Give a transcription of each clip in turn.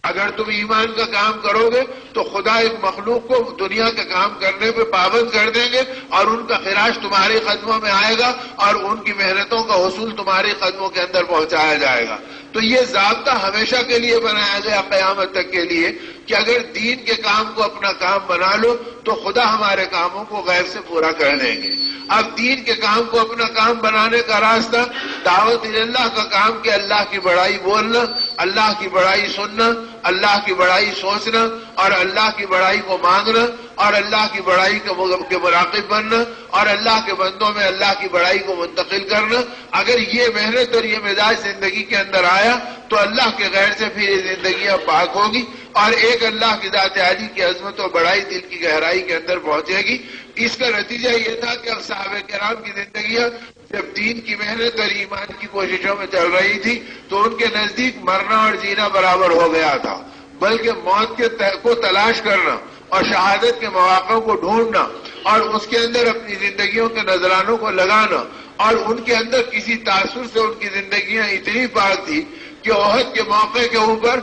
اگر تم ایمان کا کام کرو گے تو خدا ایک مخلوق کو دنیا کا کام کرنے پہ پابند کر دیں گے اور ان کا خراج تمہارے قدموں میں آئے گا اور ان کی محنتوں کا حصول تمہارے قدموں کے اندر پہنچایا جائے گا. تو یہ ضابطہ ہمیشہ کے لیے بنایا گیا قیامت تک کے لیے کہ اگر دین کے کام کو اپنا کام بنا لو تو خدا ہمارے کاموں کو غیب سے پورا کر دیں گے. اب دین کے کام کو اپنا کام بنانے کا راستہ دعوت اللہ کا کام کہ اللہ کی بڑائی بولنا، اللہ کی بڑائی سننا، اللہ کی بڑائی سوچنا اور اللہ کی بڑائی کو مانگنا اور اللہ کی بڑائی کے مراقب بننا اور اللہ کے بندوں میں اللہ کی بڑائی کو منتقل کرنا. اگر یہ محنت اور یہ مزاج زندگی کے اندر آیا تو اللہ کے غیر سے پھر یہ زندگیاں پاک ہوگی اور ایک اللہ کی ذات عالی کی عظمت اور بڑائی دل کی گہرائی کے اندر پہنچے گی. اس کا نتیجہ یہ تھا کہ اب صحابہ کرام کی زندگیاں جب دین کی محنت اور ایمان کی کوششوں میں چل رہی تھی تو ان کے نزدیک مرنا اور جینا برابر ہو گیا تھا، بلکہ موت کو تلاش کرنا اور شہادت کے مواقع کو ڈھونڈنا اور اس کے اندر اپنی زندگیوں کے نذرانوں کو لگانا اور ان کے اندر کسی تاثر سے ان کی زندگیاں اتنی پاک تھی کہ احد کے موقع کے اوپر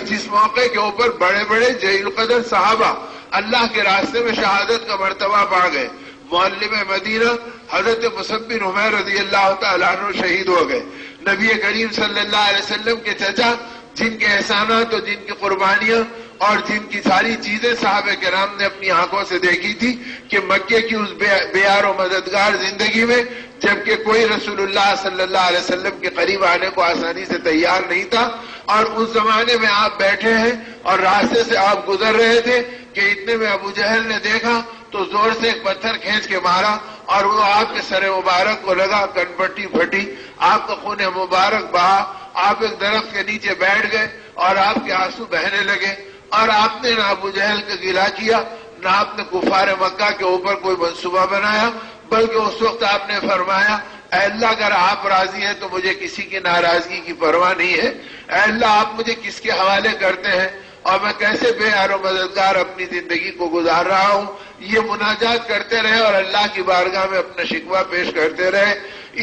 جس موقع کے اوپر بڑے بڑے جلیل القدر صحابہ اللہ کے راستے میں شہادت کا مرتبہ پا گئے. معلم مدینہ حضرت مصعب بن عمیر رضی اللہ تعالیٰ عنہ شہید ہو گئے. نبی کریم صلی اللہ علیہ وسلم کے چچا جن کے احسانات اور جن کی قربانیاں اور جن کی ساری چیزیں صحابہ کرام نے اپنی آنکھوں سے دیکھی تھی کہ مکے کی اس بے یار و مددگار زندگی میں جبکہ کوئی رسول اللہ صلی اللہ علیہ وسلم کے قریب آنے کو آسانی سے تیار نہیں تھا اور اس زمانے میں آپ بیٹھے ہیں اور راستے سے آپ گزر رہے تھے کہ اتنے میں ابو جہل نے دیکھا تو زور سے ایک پتھر کھینچ کے مارا اور وہ آپ کے سر مبارک کو لگا، کنپٹی پھٹی، آپ کا خون مبارک بہا، آپ ایک درخت کے نیچے بیٹھ گئے اور آپ کے آنسو بہنے لگے اور آپ نے نہ ابو جہل کا گلہ کیا نہ آپ نے کفار مکہ کے اوپر کوئی منصوبہ بنایا، بلکہ اس وقت آپ نے فرمایا اے اللہ اگر آپ راضی ہیں تو مجھے کسی کی ناراضگی کی پرواہ نہیں ہے، اے اللہ آپ مجھے کس کے حوالے کرتے ہیں اور میں کیسے بے یار و مددگار اپنی زندگی کو گزار رہا ہوں. یہ مناجات کرتے رہے اور اللہ کی بارگاہ میں اپنا شکوہ پیش کرتے رہے.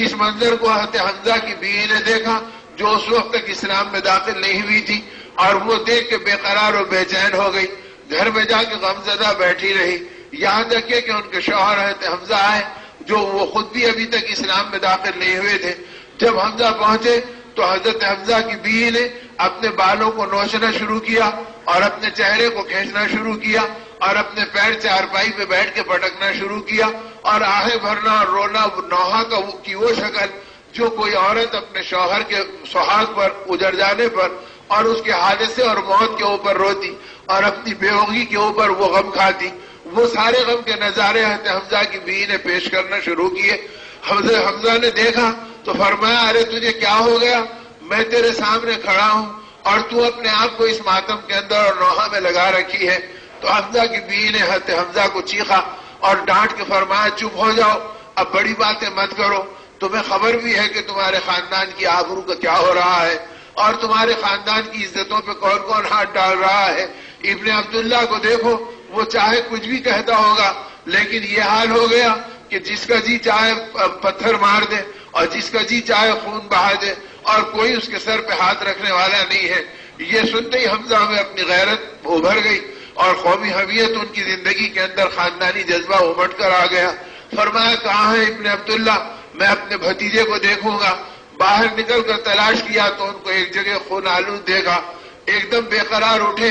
اس منظر کو حضرت حمزہ کی بیوی نے دیکھا جو اس وقت تک اسلام میں داخل نہیں ہوئی تھی اور وہ دیکھ کے بے قرار اور بے چین ہو گئی، گھر میں جا کے غمزدہ بیٹھی رہی. یہاں تک کہ ان کے شوہر حضرت حمزہ آئے جو وہ خود بھی ابھی تک اسلام میں داخل نہیں ہوئے تھے. جب حمزہ پہنچے تو حضرت حمزہ کی بیوی نے اپنے بالوں کو نوچنا شروع کیا اور اپنے چہرے کو کھینچنا شروع کیا اور اپنے پیر چارپائی پہ بیٹھ کے پٹکنا شروع کیا اور آہیں بھرنا اور رونا نوحہ کی وہ شکل جو کوئی عورت اپنے شوہر کے سہاگ پر اجڑ جانے پر اور اس کے حادثے اور موت کے اوپر روتی اور اپنی بیوگی کے اوپر وہ غم کھاتی، وہ سارے غم کے نظارے حضرت حمزہ کی بیوی نے پیش کرنا شروع کیے. حضرت حمزہ نے دیکھا تو فرمایا ارے تجھے کیا ہو گیا، میں تیرے سامنے کھڑا ہوں اور تو اپنے آپ کو اس ماتم کے اندر اور نوحہ میں لگا رکھی ہے. تو حمزہ کی بیوی نے حضرت حمزہ کو چیخا اور ڈانٹ کے فرمایا چپ ہو جاؤ، اب بڑی باتیں مت کرو، تمہیں خبر بھی ہے کہ تمہارے خاندان کی آبرو کا کیا ہو رہا ہے اور تمہارے خاندان کی عزتوں پہ کون کون ہاتھ ڈال رہا ہے. ابن عبداللہ کو دیکھو، وہ چاہے کچھ بھی کہتا ہوگا لیکن یہ حال ہو گیا کہ جس کا جی چاہے پتھر مار دے اور جس کا جی چاہے خون بہا دے اور کوئی اس کے سر پہ ہاتھ رکھنے والا نہیں ہے. یہ سنتے ہی حمزہ میں اپنی غیرت ابھر گئی اور قومی حمیت ان کی زندگی کے اندر خاندانی جذبہ امٹ کر آ گیا. فرمایا کہاں ہے ابن عبداللہ، میں اپنے بھتیجے کو دیکھوں گا. باہر نکل کر تلاش کیا تو ان کو ایک جگہ خون آلود دیکھا. ایک دم بے قرار اٹھے،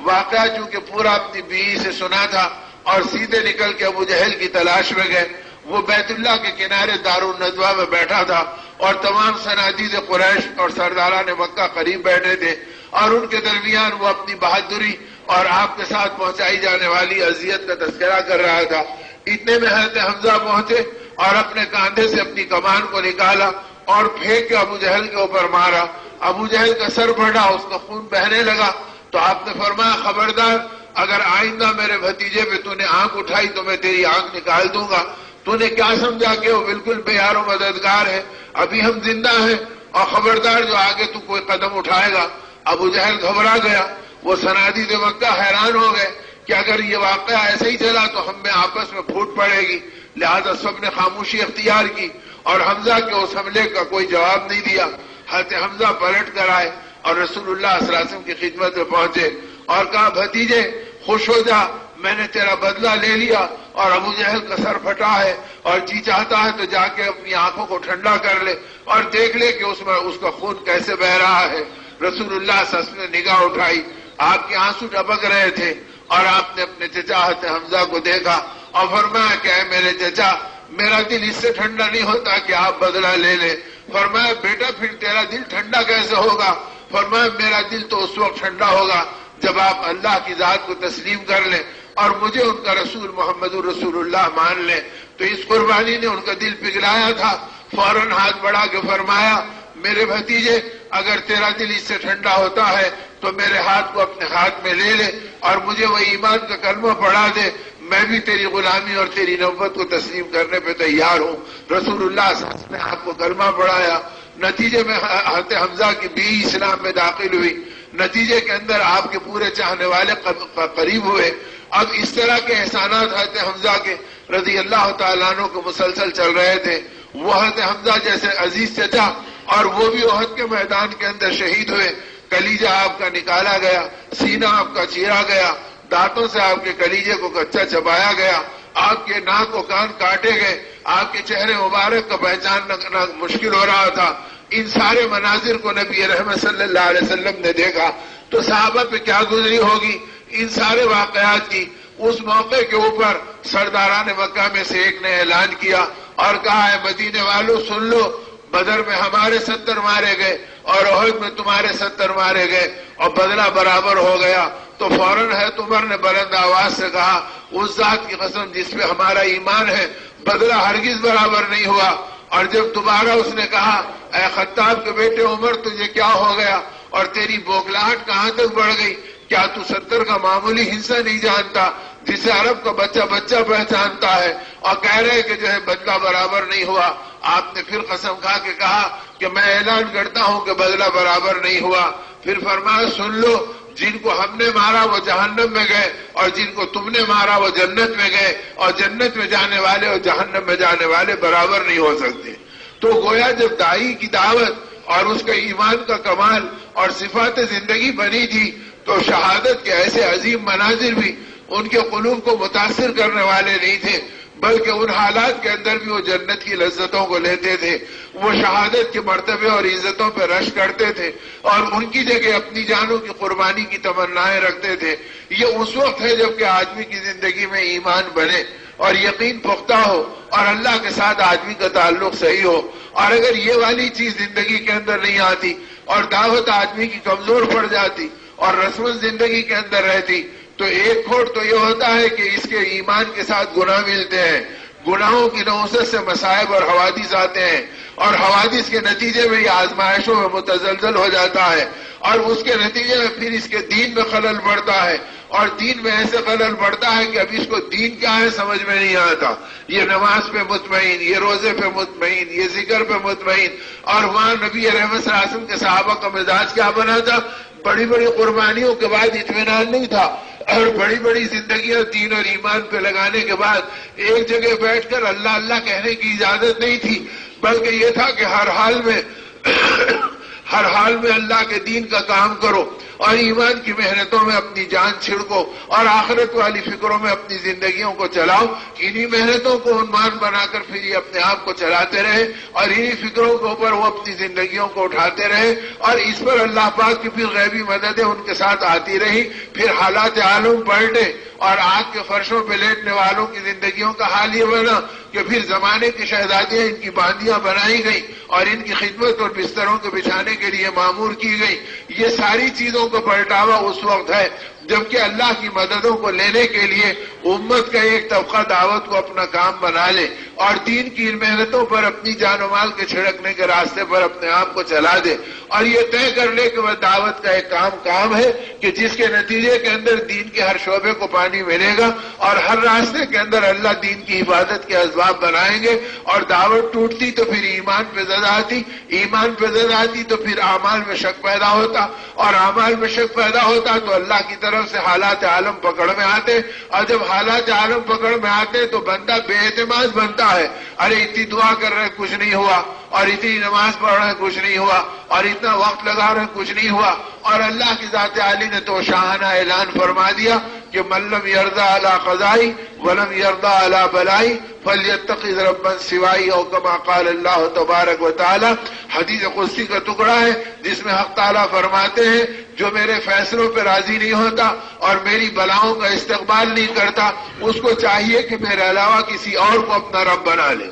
واقعہ چونکہ پورا اپنی بیوی سے سنا تھا اور سیدھے نکل کے ابو جہل کی تلاش میں گئے. وہ بیت اللہ کے کنارے دارالندوہ میں بیٹھا تھا اور تمام صنادید قریش اور سرداران مکہ قریب بیٹھے تھے اور ان کے درمیان وہ اپنی بہادری اور آپ کے ساتھ پہنچائی جانے والی اذیت کا تذکرہ کر رہا تھا. اتنے میں حضرت حمزہ پہنچے اور اپنے کاندھے سے اپنی کمان کو نکالا اور پھینک کے ابو جہل کے اوپر مارا. ابو جہل کا سر پھٹا، اس کا خون بہنے لگا. تو آپ نے فرمایا خبردار، اگر آئندہ میرے بھتیجے پہ تو نے آنکھ اٹھائی تو میں تیری آنکھ نکال دوں گا. تو نے کیا سمجھا کہ وہ بالکل بے یار و مددگار ہے، ابھی ہم زندہ ہیں اور خبردار جو آگے تو کوئی قدم اٹھائے گا. ابو جہل گھبرا گیا. وہ صنادید مکہ حیران ہو گئے کہ اگر یہ واقعہ ایسے ہی چلا تو ہم میں آپس میں پھوٹ پڑے گی. لہذا سب نے خاموشی اختیار کی اور حمزہ کے اس حملے کا کوئی جواب نہیں دیا. حضرت حمزہ پلٹ کر آئے اور رسول اللہ صلی اللہ علیہ وسلم کی خدمت میں پہنچے اور کہا بھتیجے خوش ہو جا، میں نے تیرا بدلہ لے لیا اور ابو جہل کا سر پھٹا ہے، اور جی چاہتا ہے تو جا کے اپنی آنکھوں کو ٹھنڈا کر لے اور دیکھ لے کہ اس میں اس کا خون کیسے بہ رہا ہے۔ رسول اللہ صلی اللہ علیہ وسلم نے نگاہ اٹھائی، آپ کے آنسو ٹپک رہے تھے اور آپ نے اپنے چچا حضرت حمزہ کو دیکھا اور فرمایا کہ اے میرے چچا، میرا دل اس سے ٹھنڈا نہیں ہوتا کہ آپ بدلہ لے لیں۔ فرمایا بیٹا پھر تیرا دل ٹھنڈا کیسے ہوگا؟ فرمایا میرا دل تو اس وقت ٹھنڈا ہوگا جب آپ اللہ کی ذات کو تسلیم کر لیں اور مجھے ان کا رسول محمد الرسول اللہ مان لیں۔ تو اس قربانی نے ان کا دل پگھلایا تھا۔ فوراً ہاتھ بڑھا کے فرمایا میرے بھتیجے، اگر تیرا دل اس سے ٹھنڈا ہوتا ہے تو میرے ہاتھ کو اپنے ہاتھ میں لے لے اور مجھے وہ ایمان کا کلمہ پڑھا دے، میں بھی تیری غلامی اور تیری نبوت کو تسلیم کرنے پہ تیار ہوں۔ رسول اللہ صلی اللہ علیہ وسلم نے آپ کو کلمہ پڑھایا، نتیجے میں حضرت حمزہ کی بیوی اسلام میں داخل ہوئی، نتیجے کے اندر آپ کے پورے چاہنے والے قریب ہوئے۔ اب اس طرح کے احسانات حضرت حمزہ کے رضی اللہ تعالیٰ عنہ کو مسلسل چل رہے تھے۔ وہ حضرت حمزہ جیسے عزیز چچا، اور وہ بھی احد کے میدان کے اندر شہید ہوئے، کلیجہ آپ کا نکالا گیا، سینہ آپ کا چیرا گیا، دانتوں سے آپ کے کلیجے کو کچا چبایا گیا، آپ کے ناک و کان کاٹے گئے، آپ کے چہرے مبارک کا پہچاننا مشکل ہو رہا تھا۔ ان سارے مناظر کو نبی رحمت صلی اللہ علیہ وسلم نے دیکھا تو صحابہ پہ کیا گزری ہوگی ان سارے واقعات کی۔ اس موقع کے اوپر سرداران مکہ میں سے ایک نے اعلان کیا اور کہا ہے مدینے والوں سن لو، بدر میں ہمارے 70 مارے گئے اور احد میں تمہارے 70 مارے گئے اور بدلہ برابر ہو گیا۔ تو فوراً حضرت عمر نے بلند آواز سے کہا اس ذات کی قسم جس پہ ہمارا ایمان ہے بدلہ ہرگز برابر نہیں ہوا۔ اور جب دوبارہ اس نے کہا اے خطاب کے بیٹے عمر تجھے کیا ہو گیا اور تیری بوکھلاہٹ کہاں تک بڑھ گئی؟ کیا تو 70 کا معمولی حصہ نہیں جانتا جسے عرب کا بچہ بچہ پہچانتا ہے؟ اور کہہ رہے کہ جو ہے بدلہ برابر نہیں ہوا۔ آپ نے پھر قسم کھا کے کہا کہ میں اعلان کرتا ہوں کہ بدلہ برابر نہیں ہوا۔ پھر فرمایا سن لو، جن کو ہم نے مارا وہ جہنم میں گئے اور جن کو تم نے مارا وہ جنت میں گئے، اور جنت میں جانے والے اور جہنم میں جانے والے برابر نہیں ہو سکتے۔ تو گویا جب داعی کی دعوت اور اس کے ایمان کا کمال اور صفات زندگی بنی تھی تو شہادت کے ایسے عظیم مناظر بھی ان کے قلوب کو متاثر کرنے والے نہیں تھے، بلکہ ان حالات کے اندر بھی وہ جنت کی لذتوں کو لیتے تھے، وہ شہادت کے مرتبے اور عزتوں پہ رش کرتے تھے اور ان کی جگہ اپنی جانوں کی قربانی کی تمنائیں رکھتے تھے۔ یہ اس وقت ہے جب کہ آدمی کی زندگی میں ایمان بنے اور یقین پختہ ہو اور اللہ کے ساتھ آدمی کا تعلق صحیح ہو۔ اور اگر یہ والی چیز زندگی کے اندر نہیں آتی اور دعوت آدمی کی کمزور پڑ جاتی اور رسم زندگی کے اندر رہتی تو ایک کھوٹ تو یہ ہوتا ہے کہ اس کے ایمان کے ساتھ گناہ ملتے ہیں، گناہوں کی نوست سے مصائب اور حوادث آتے ہیں اور حوادث کے نتیجے میں یہ آزمائشوں میں متزلزل ہو جاتا ہے اور اس کے نتیجے میں پھر اس کے دین میں خلل پڑتا ہے اور دین میں ایسے خلل پڑتا ہے کہ اب اس کو دین کیا ہے سمجھ میں نہیں آتا۔ یہ نماز پہ مطمئن، یہ روزے پہ مطمئن، یہ ذکر پہ مطمئن۔ اور وہاں نبی رحمت صلی اللہ علیہ وسلم کے صحابہ کا مزاج کیا بنا تھا؟ بڑی بڑی قربانیوں کے بعد اطمینان نہیں تھا اور بڑی بڑی زندگیاں دین اور ایمان پہ لگانے کے بعد ایک جگہ بیٹھ کر اللہ اللہ کہنے کی اجازت نہیں تھی، بلکہ یہ تھا کہ ہر حال میں اللہ کے دین کا کام کرو اور ایمان کی محنتوں میں اپنی جان چھڑکو اور آخرت والی فکروں میں اپنی زندگیوں کو چلاؤ۔ انہی محنتوں کو عنوان بنا کر پھر یہ اپنے آپ کو چلاتے رہے اور انہی فکروں کے اوپر وہ اپنی زندگیوں کو اٹھاتے رہے اور اس پر اللہ پاک کی پھر غیبی مددیں ان کے ساتھ آتی رہی۔ پھر حالات عالم پلٹے اور آگ کے فرشوں پہ لیٹنے والوں کی زندگیوں کا حال یہ بنا کہ پھر زمانے کی شہزادیاں ان کی باندیاں بنائی گئی اور ان کی خدمت اور بستروں کے بچھانے کے لیے معمور کی گئی۔ یہ ساری چیزوں کو پلٹاوا اس وقت ہے جبکہ اللہ کی مددوں کو لینے کے لیے امت کا ایک طبقہ دعوت کو اپنا کام بنا لے اور دین کی ان محنتوں پر اپنی جان و مال کے چھڑکنے کے راستے پر اپنے آپ کو چلا دے اور یہ طے کر لے کہ وہ دعوت کا ایک کام ہے کہ جس کے نتیجے کے اندر دین کے ہر شعبے کو پانی ملے گا اور ہر راستے کے اندر اللہ دین کی حفاظت کے اسباب بنائیں گے اور دعوت ٹوٹتی تو پھر ایمان پہ زد آتی، ایمان پہ زد آتی تو پھر اعمال میں شک پیدا ہوتا اور اعمال میں شک پیدا ہوتا تو اللہ کی طرف سے حالات عالم پکڑ میں آتے اور جب حالات عالم پکڑ میں آتے تو بندہ بے اعتماد بنتا ہے۔ ارے اتنی دعا کر رہے کچھ نہیں ہوا اور اتنی نماز پڑھ رہے ہیں کچھ نہیں ہوا، اور اتنا وقت لگا رہے ہیں کچھ نہیں ہوا، اور اللہ کی ذات عالی نے تو شاہانہ اعلان فرما دیا کہ من لم یرضى علی قضائی ولم یرضى علی بلائی فلیتخذ ربا سوائی، او کما قال اللہ تبارک و تعالی۔ حدیث قدسی کا ٹکڑا ہے جس میں حق تعالیٰ فرماتے ہیں جو میرے فیصلوں پہ راضی نہیں ہوتا اور میری بلاؤں کا استقبال نہیں کرتا، اس کو چاہیے کہ میرے علاوہ کسی اور کو اپنا رب بنا لے۔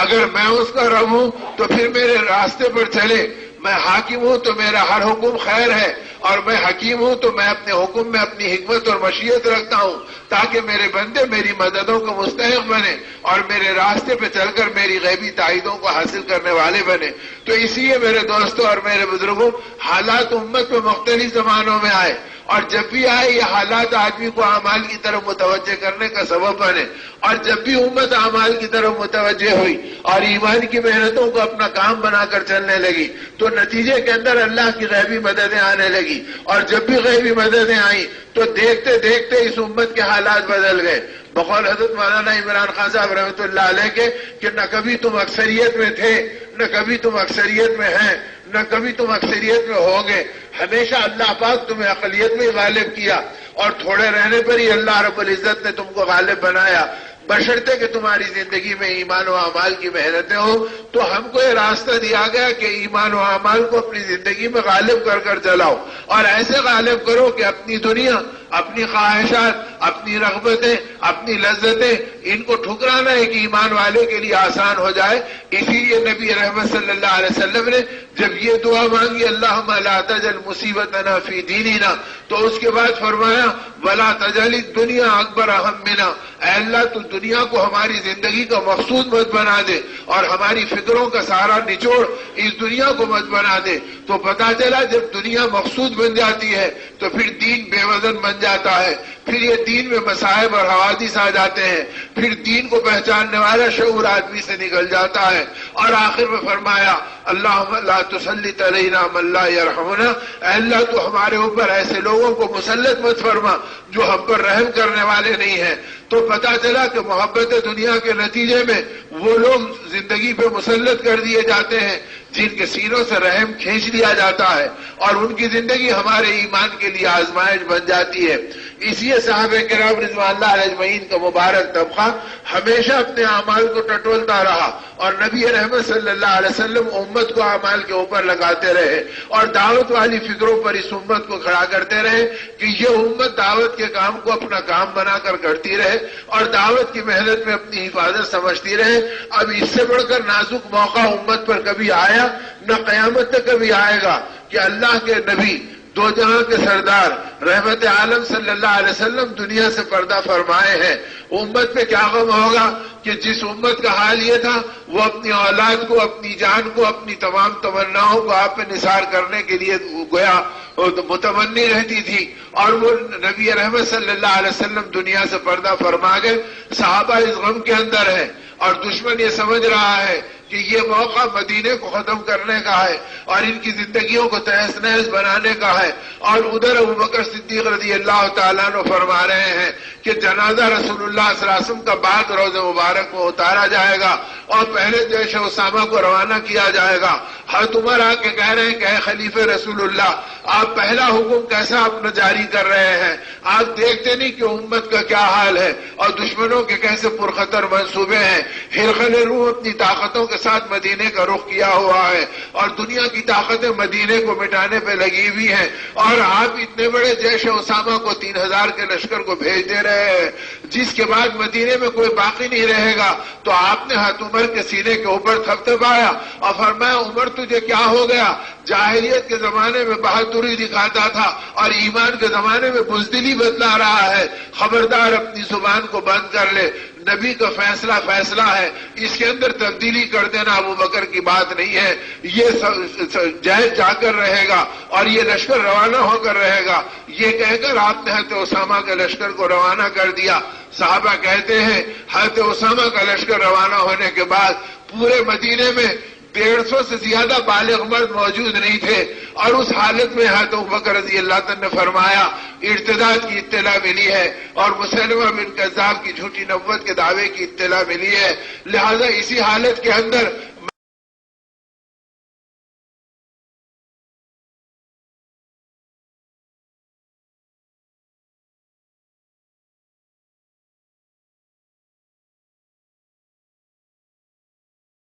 اگر میں اس کا رب ہوں تو پھر میرے راستے پر چلے، میں حاکم ہوں تو میرا ہر حکم خیر ہے، اور میں حکیم ہوں تو میں اپنے حکم میں اپنی حکمت اور مشیت رکھتا ہوں تاکہ میرے بندے میری مددوں کو مستحق بنے اور میرے راستے پہ چل کر میری غیبی تائیدوں کو حاصل کرنے والے بنے۔ تو اسی لیے میرے دوستوں اور میرے بزرگوں، حالات امت میں مختلف زمانوں میں آئے، اور جب بھی آئے یہ حالات آدمی کو اعمال کی طرف متوجہ کرنے کا سبب بنے، اور جب بھی امت اعمال کی طرف متوجہ ہوئی اور ایمان کی محنتوں کو اپنا کام بنا کر چلنے لگی تو نتیجے کے اندر اللہ کی غیبی مددیں آنے لگی، اور جب بھی غیبی مددیں آئیں تو دیکھتے دیکھتے اس امت کے حالات بدل گئے۔ بقول حضرت مولانا عمران خان صاحب رحمۃ اللہ علیہ کے کہ نہ کبھی تم اکثریت میں تھے، نہ کبھی تم اکثریت میں ہیں، نہ کبھی تم اکثریت میں ہوں گے، ہمیشہ اللہ پاک تمہیں اقلیت میں غالب کیا، اور تھوڑے رہنے پر ہی اللہ رب العزت نے تم کو غالب بنایا، بشرطے کہ تمہاری زندگی میں ایمان و اعمال کی محنتیں ہوں۔ تو ہم کو یہ راستہ دیا گیا کہ ایمان و اعمال کو اپنی زندگی میں غالب کر کر چلاؤ، اور ایسے غالب کرو کہ اپنی دنیا، اپنی خواہشات، اپنی رغبتیں، اپنی لذتیں، ان کو ٹھکرانا ایک ایمان والے کے لیے آسان ہو جائے۔ اسی لیے نبی رحمت صلی اللہ علیہ وسلم نے جب یہ دعا مانگی اللہم لا تجعل مصیبتنا فی دیننا، تو اس کے بعد فرمایا ولا تجعل الدنیا اکبر ہمنا، اے اللہ تو دنیا کو ہماری زندگی کا مقصود مت بنا دے، اور ہماری فکروں کا سارا نچوڑ اس دنیا کو مت بنا دے۔ تو پتا چلا جب دنیا مقصود بن جاتی ہے تو پھر دین بے وزن بن جاتا ہے، پھر یہ دین میں مصائب اور حوادث آ جاتے ہیں، پھر دین کو پہچاننے والا شعور آدمی سے نکل جاتا ہے۔ اور آخر میں فرمایا اللہم لا تسلط علینا من لا یرحمنا، اے اللہ تو ہمارے اوپر ایسے لوگوں کو مسلط مت فرما جو ہم پر رحم کرنے والے نہیں ہیں۔ تو پتا چلا کہ محبت دنیا کے نتیجے میں وہ لوگ زندگی پہ مسلط کر دیے جاتے ہیں جن کے سینوں سے رحم کھینچ لیا جاتا ہے، اور ان کی زندگی ہمارے ایمان کے لیے آزمائش بن جاتی ہے۔ اسی صحابہ کرام رضوان اللہ علیہ اجمعین کا مبارک طبقہ ہمیشہ اپنے اعمال کو ٹٹولتا رہا، اور نبی رحمت صلی اللہ علیہ وسلم امت کو اعمال کے اوپر لگاتے رہے، اور دعوت والی فکروں پر اس امت کو کھڑا کرتے رہے کہ یہ امت دعوت کے کام کو اپنا کام بنا کر کرتی رہے، اور دعوت کی محنت میں اپنی حفاظت سمجھتی رہے۔ اب اس سے بڑھ کر نازک موقع امت پر کبھی آیا نہ قیامت تک کبھی آئے گا کہ اللہ کے نبی دو جہاں کے سردار رحمت عالم صلی اللہ علیہ وسلم دنیا سے پردہ فرمائے ہیں۔ امت پہ کیا غم ہوگا کہ جس امت کا حال یہ تھا وہ اپنی اولاد کو، اپنی جان کو، اپنی تمام تمناؤں کو آپ پہ نثار کرنے کے لیے گویا متمنی رہتی تھی، اور وہ نبی رحمت صلی اللہ علیہ وسلم دنیا سے پردہ فرما گئے۔ صحابہ اس غم کے اندر ہے، اور دشمن یہ سمجھ رہا ہے کہ یہ موقع مدینے کو ختم کرنے کا ہے اور ان کی زندگیوں کو تہس نہس بنانے کا ہے۔ اور ادھر ابوبکر صدیق رضی اللہ تعالیٰ عنہ فرما رہے ہیں کہ جنازہ رسول اللہ صلی اللہ علیہ وسلم کا بعد روز مبارک میں اتارا جائے گا، اور پہلے جیش اسامہ کو روانہ کیا جائے گا۔ حضرت عمر آ کے کہہ رہے ہیں کہ اے خلیفہ رسول اللہ، آپ پہلا حکم کیسا اپنا جاری کر رہے ہیں؟ آپ دیکھتے نہیں کہ امت کا کیا حال ہے اور دشمنوں کے کیسے پرخطر منصوبے ہیں۔ ہرقل روم اپنی طاقتوں کے ساتھ مدینے کا رخ کیا ہوا ہے، اور دنیا کی طاقتیں مدینے کو مٹانے پہ لگی ہوئی ہیں، اور آپ اتنے بڑے جیش اسامہ کو 3000 کے لشکر کو بھیج دے رہے ہیں جس کے بعد مدینے میں کوئی باقی نہیں رہے گا۔ تو آپ نے حضرت عمر کے سینے کے اوپر تھپتھپایا اور فرمایا عمر تجھے کیا ہو گیا؟ جاہلیت کے زمانے میں بہادری دکھاتا تھا اور ایمان کے زمانے میں بزدلی بتلا رہا ہے، خبردار اپنی زبان کو بند کر لے۔ نبی کا فیصلہ فیصلہ ہے، اس کے اندر تبدیلی کر دینا ابو بکر کی بات نہیں ہے۔ یہ جائز جا کر رہے گا اور یہ لشکر روانہ ہو کر رہے گا، یہ کہہ کر آپ نے حضرت اسامہ کے لشکر کو روانہ کر دیا۔ صحابہ کہتے ہیں حضرت اسامہ کا لشکر روانہ ہونے کے بعد پورے مدینے میں 150 سے زیادہ بالغ مرد موجود نہیں تھے، اور اس حالت میں حضرت ابوبکر رضی اللہ تعالیٰ نے فرمایا ارتداد کی اطلاع ملی ہے اور مسلمہ بن کذاب کی جھوٹی نبوت کے دعوے کی اطلاع ملی ہے، لہذا اسی حالت کے اندر